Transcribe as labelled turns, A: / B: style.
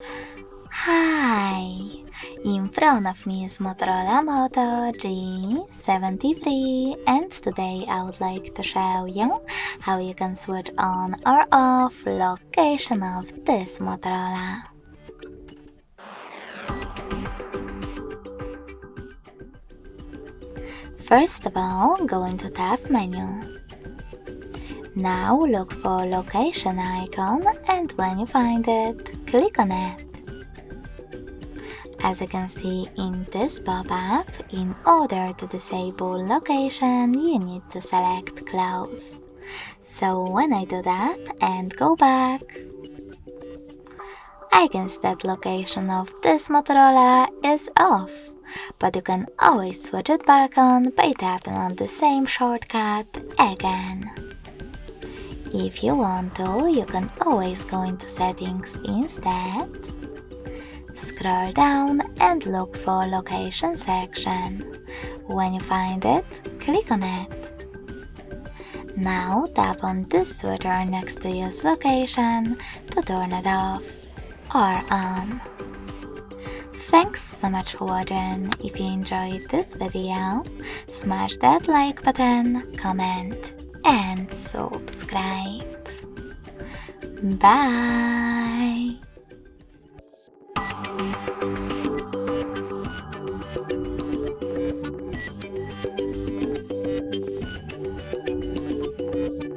A: Hi! In front of me is Motorola Moto G73, and today I would like to show you how you can switch on or off location of this Motorola. First of all, go into Tab menu. Now look for location icon, and when you find it, click on it. As you can see in this pop-up, in order to disable location, you need to select close. So when I do that and go back, I can see that location of this Motorola is off, but you can always switch it back on by tapping on the same shortcut again. If you want to, you can always go into settings instead. Scroll down and look for location section. When you find it, click on it. Now tap on this switcher next to use location to turn it off or on. Thanks so much for watching. If you enjoyed this video, smash that like button, comment and subscribe. Bye!